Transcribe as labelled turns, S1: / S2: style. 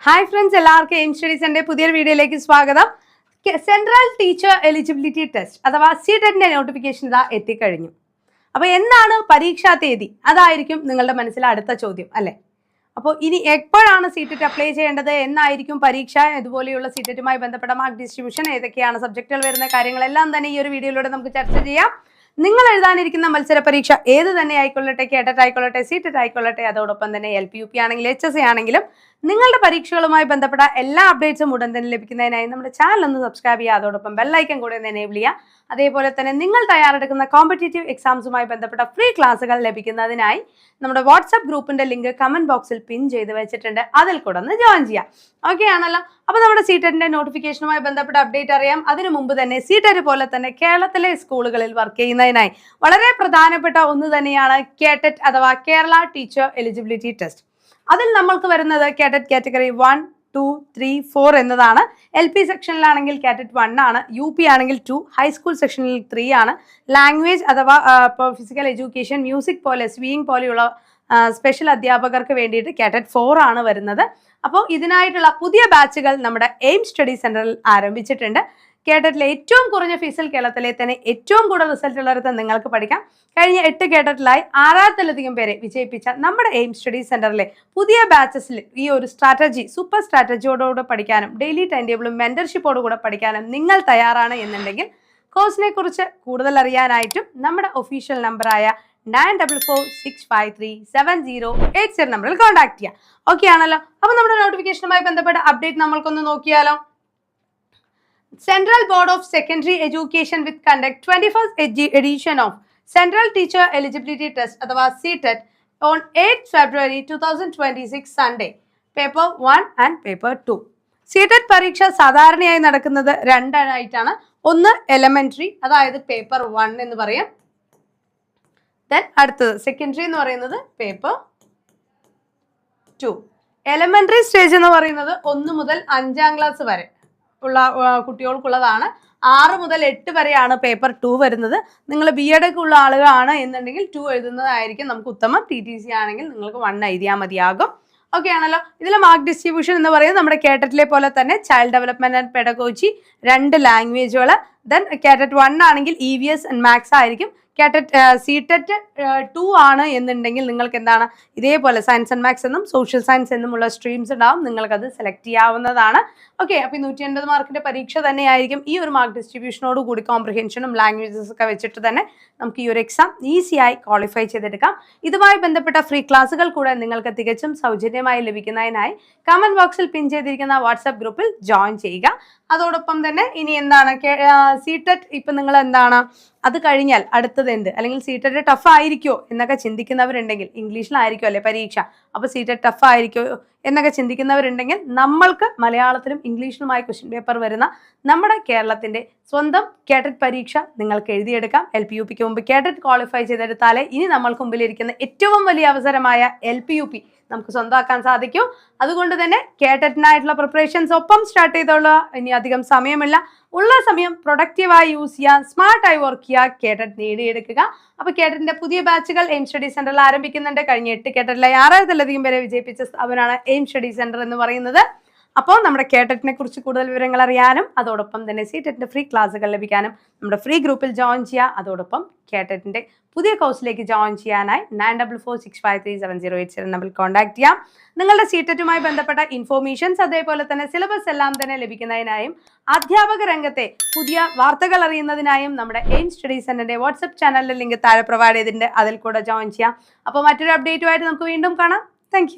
S1: Hi friends, എല്ലാവർക്കും aim സ്റ്റഡീസിന്റെ പുതിയൊരു വീഡിയോയിലേക്ക് സ്വാഗതം. സെൻട്രൽ ടീച്ചർ എലിജിബിലിറ്റി ടെസ്റ്റ് അഥവാ CTET നോട്ടിഫിക്കേഷൻ ഇതാ എത്തിക്കഴിഞ്ഞു. അപ്പോൾ എന്താണ് പരീക്ഷാ തീയതി? അതായിരിക്കും നിങ്ങളുടെ മനസ്സിലെ അടുത്ത ചോദ്യം അല്ലേ? അപ്പോൾ ഇനി എപ്പോഴാണ് CTET അപ്ലൈ ചെയ്യേണ്ടത്, എന്നായിരിക്കും പരീക്ഷ, ഇതുപോലെയുള്ള CTETുമായി ബന്ധപ്പെട്ട മാർക്ക് ഡിസ്ട്രിബ്യൂഷൻ, ഏതൊക്കെയാണ് സബ്ജക്റ്റുകൾ വരുന്ന കാര്യങ്ങളെല്ലാം തന്നെ ഈ ഒരു വീഡിയോയിലൂടെ നമുക്ക് ചർച്ച ചെയ്യാം. നിങ്ങൾ എഴുതാനിരിക്കുന്ന മത്സര പരീക്ഷ ഏത് തന്നെ ആയിക്കൊള്ളട്ടെ, കേഡറ്റ് ആയിക്കൊള്ളട്ടെ, CTET ആയിക്കൊള്ളട്ടെ, അതോടൊപ്പം തന്നെ LPUP ആണെങ്കിലും HSC ആണെങ്കിലും നിങ്ങളുടെ പരീക്ഷകളുമായി ബന്ധപ്പെട്ട എല്ലാ അപ്ഡേറ്റ്സും ഉടൻ തന്നെ ലഭിക്കുന്നതിനായി നമ്മുടെ ചാനൽ ഒന്ന് സബ്സ്ക്രൈബ് ചെയ്യുക, അതോടൊപ്പം ബെല്ലൈക്കൺ കൂടെ ഒന്ന് എനേബിൾ ചെയ്യുക. അതേപോലെ തന്നെ നിങ്ങൾ തയ്യാറെടുക്കുന്ന കോമ്പറ്റേറ്റീവ് എക്സാംസുമായി ബന്ധപ്പെട്ട ഫ്രീ ക്ലാസ്സുകൾ ലഭിക്കുന്നതിനായി നമ്മുടെ വാട്സ്ആപ്പ് ഗ്രൂപ്പിന്റെ ലിങ്ക് കമന്റ് ബോക്സിൽ പിൻ ചെയ്ത് വെച്ചിട്ടുണ്ട്, അതിൽ കൂടെ ഒന്ന് ജോയിൻ ചെയ്യാം. ഓക്കെ ആണല്ലോ? അപ്പോൾ നമ്മുടെ CTET നോട്ടിഫിക്കേഷനുമായി ബന്ധപ്പെട്ട അപ്ഡേറ്റ് അറിയാം. അതിനു മുമ്പ് തന്നെ CTET പോലെ തന്നെ കേരളത്തിലെ സ്കൂളുകളിൽ വർക്ക് ചെയ്യുന്നതിനായി വളരെ പ്രധാനപ്പെട്ട ഒന്ന് തന്നെയാണ് CATET അഥവാ കേരള ടീച്ചർ എലിജിബിലിറ്റി ടെസ്റ്റ്. അതിൽ നമ്മൾക്ക് വരുന്നത് CATET കാറ്റഗറി 1, 2, 3, 4 എന്നതാണ്. LP സെക്ഷനിലാണെങ്കിൽ CATET 1 ആണ്, UP ആണെങ്കിൽ 2, ഹൈസ്കൂൾ സെക്ഷനിൽ 3 ആണ്. ലാംഗ്വേജ് അഥവാ ഫിസിക്കൽ എഡ്യൂക്കേഷൻ, മ്യൂസിക് പോലെ, സ്വിംഗ് പോലെയുള്ള സ്പെഷ്യൽ അധ്യാപകർക്ക് വേണ്ടിയിട്ട് CATET 4 ആണ് വരുന്നത്. അപ്പോൾ ഇതിനായിട്ടുള്ള പുതിയ ബാച്ചുകൾ നമ്മുടെ എയിം സ്റ്റഡി സെന്ററിൽ ആരംഭിച്ചിട്ടുണ്ട്. CATETലെ ഏറ്റവും കുറഞ്ഞ ഫീസിൽ കേരളത്തിലെ തന്നെ ഏറ്റവും കൂടുതൽ റിസൾട്ട് ഉള്ളവർക്ക് നിങ്ങൾക്ക് പഠിക്കാം. കഴിഞ്ഞ 8 CATETലായി 6000-ലധികം പേരെ വിജയിപ്പിച്ച നമ്മുടെ എയിം സ്റ്റഡി സെന്ററിലെ പുതിയ ബാച്ചസിൽ ഈ ഒരു സ്ട്രാറ്റജി, സൂപ്പർ സ്ട്രാറ്റജിയോടുകൂടെ പഠിക്കാനും ഡെയിലി ടൈം ടേബിളും മെന്റർഷിപ്പോടുകൂടെ പഠിക്കാനും നിങ്ങൾ തയ്യാറാണ് എന്നുണ്ടെങ്കിൽ കോഴ്സിനെ കുറിച്ച് കൂടുതൽ അറിയാനായിട്ടും നമ്മുടെ ഒഫീഷ്യൽ നമ്പറായ 9446537080 നമ്പറിൽ കോൺടാക്ട് ചെയ്യാം. ഓക്കെ ആണല്ലോ? അപ്പോൾ നമ്മുടെ നോട്ടിഫിക്കേഷനുമായി ബന്ധപ്പെട്ട അപ്ഡേറ്റ് നമ്മൾക്കൊന്ന് നോക്കിയാലോ. Central Board of Secondary Education will conduct 21st edition of Central Teacher Eligibility Test അഥവാ CTET on 8th February 2026 Sunday, Paper 1 and Paper 2. CTET പരീക്ഷ സാധാരണയായി നടക്കുന്നത് രണ്ടായിട്ടാണ്. ഒന്ന് എലമെന്ററി, അതായത് പേപ്പർ 1 എന്ന് പറയും. ദെൻ അടുത്തത് സെക്കൻഡറി എന്ന് പറയുന്നത് പേപ്പർ 2. എലമെന്ററി സ്റ്റേജ് എന്ന് പറയുന്നത് 1 മുതൽ 5ാം ക്ലാസ് വരെ ഉള്ള കുട്ടികൾക്കുള്ളതാണ്. 6 മുതൽ 8 വരെയാണ് പേപ്പർ 2 വരുന്നത്. നിങ്ങൾ BEd ഒക്കെ ഉള്ള ആളുകളാണ് എന്നുണ്ടെങ്കിൽ 2 എഴുതുന്നതായിരിക്കും നമുക്ക് ഉത്തമം. TTC ആണെങ്കിൽ നിങ്ങൾക്ക് 1 എഴുതിയാൽ മതിയാകും. ഓക്കെ ആണല്ലോ? ഇതിലെ മാർക്ക് ഡിസ്ട്രിബ്യൂഷൻ എന്ന് പറയുന്നത് നമ്മുടെ CATETലെ പോലെ തന്നെ ചൈൽഡ് ഡെവലപ്മെന്റ് ആൻഡ് പെഡഗോജി, 2 ലാംഗ്വേജുകൾ. ദെൻ CATET 1 ആണെങ്കിൽ EVS ആൻഡ് മാത്സ് ആയിരിക്കും. CTET 2 ആണ് എന്നുണ്ടെങ്കിൽ നിങ്ങൾക്ക് എന്താണ്, ഇതേപോലെ സയൻസ് ആൻഡ് മാത്സ് എന്നും സോഷ്യൽ സയൻസ് എന്നുമുള്ള സ്ട്രീംസ് ഉണ്ടാവും. നിങ്ങൾക്കത് സെലക്ട് ചെയ്യാവുന്നതാണ്. ഓക്കെ, അപ്പോൾ 180 മാർക്കിന്റെ പരീക്ഷ തന്നെയായിരിക്കും. ഈ ഒരു മാർക്ക് ഡിസ്ട്രിബ്യൂഷനോട് കൂടി കോംപ്രിഹെൻഷനും ലാംഗ്വേജസ് ഒക്കെ വെച്ചിട്ട് തന്നെ നമുക്ക് ഈ ഒരു എക്സാം ഈസിയായി ക്വാളിഫൈ ചെയ്തെടുക്കാം. ഇതുമായി ബന്ധപ്പെട്ട ഫ്രീ ക്ലാസ്സുകൾ കൂടെ നിങ്ങൾക്ക് തികച്ചും സൗജന്യമായി ലഭിക്കുന്നതിനായി കമന്റ് ബോക്സിൽ പിൻ ചെയ്തിരിക്കുന്ന വാട്സ്ആപ്പ് ഗ്രൂപ്പിൽ ജോയിൻ ചെയ്യുക. അതോടൊപ്പം തന്നെ ഇനി എന്താണ് CTET ഇപ്പം നിങ്ങൾ എന്താണ് അത് കഴിഞ്ഞാൽ അടുത്തത് എന്ത്, അല്ലെങ്കിൽ CTET ടഫ് ആയിരിക്കുമോ എന്നൊക്കെ ചിന്തിക്കുന്നവരുണ്ടെങ്കിൽ, ഇംഗ്ലീഷിലായിരിക്കും അല്ലേ പരീക്ഷ, അപ്പോൾ CTET ടഫ് ആയിരിക്കുമോ എന്നൊക്കെ ചിന്തിക്കുന്നവരുണ്ടെങ്കിൽ നമ്മൾക്ക് മലയാളത്തിലും ഇംഗ്ലീഷിലുമായി ക്വസ്റ്റ്യൻ പേപ്പർ വരുന്ന നമ്മുടെ കേരളത്തിൻ്റെ സ്വന്തം CATET പരീക്ഷ നിങ്ങൾക്ക് എഴുതിയെടുക്കാം. LPUPക്ക് മുമ്പ് CATET ക്വാളിഫൈ ചെയ്തെടുത്താലേ ഇനി നമ്മൾക്ക് മുമ്പിലിരിക്കുന്ന ഏറ്റവും വലിയ അവസരമായ LPUP നമുക്ക് സ്വന്തമാക്കാൻ സാധിക്കും. അതുകൊണ്ട് തന്നെ CATETനായിട്ടുള്ള പ്രിപ്പറേഷൻസ് ഒപ്പം സ്റ്റാർട്ട് ചെയ്തോളൂ. ഇനി അധികം സമയമില്ല. ഉള്ള സമയം പ്രൊഡക്റ്റീവായി യൂസ് ചെയ്യുക, സ്മാർട്ടായി വർക്ക് ചെയ്യുക, CATET നേടിയെടുക്കുക. അപ്പോൾ CATETന്റെ പുതിയ ബാച്ചുകൾ എയിം സ്റ്റഡി സെന്ററിൽ ആരംഭിക്കുന്നുണ്ട്. കഴിഞ്ഞ 8 CATETലായി 6000-ലധികം പേരെ വിജയിപ്പിച്ച സ്ഥാപനമാണ് എയിം സ്റ്റഡി സെന്റർ എന്ന് പറയുന്നത്. അപ്പോൾ നമ്മുടെ CATETനെ കുറിച്ച് കൂടുതൽ വിവരങ്ങൾ അറിയാനും അതോടൊപ്പം തന്നെ CTETന്റെ ഫ്രീ ക്ലാസ്സുകൾ ലഭിക്കാനും നമ്മുടെ ഫ്രീ ഗ്രൂപ്പിൽ ജോയിൻ ചെയ്യുക. അതോടൊപ്പം CATETന്റെ പുതിയ കോഴ്സിലേക്ക് ജോയിൻ ചെയ്യാനായി 9446537080 നമ്പറിൽ കോൺടാക്ട് ചെയ്യാം. നിങ്ങളുടെ CTETുമായി ബന്ധപ്പെട്ട ഇൻഫോർമേഷൻസ് അതേപോലെ തന്നെ സിലബസ് എല്ലാം തന്നെ ലഭിക്കുന്നതിനായും അധ്യാപക രംഗത്തെ പുതിയ വാർത്തകൾ അറിയുന്നതിനായും നമ്മുടെ എയിം സ്റ്റഡി സെന്ററിന്റെ വാട്സ്ആപ്പ് ചാനലിലെ ലിങ്ക് താഴെ പ്രൊവൈഡ് ചെയ്തിട്ടുണ്ട്, അതിൽ കൂടെ ജോയിൻ ചെയ്യാം. അപ്പോൾ മറ്റൊരു അപ്ഡേറ്റുമായിട്ട് നമുക്ക് വീണ്ടും കാണാം. താങ്ക്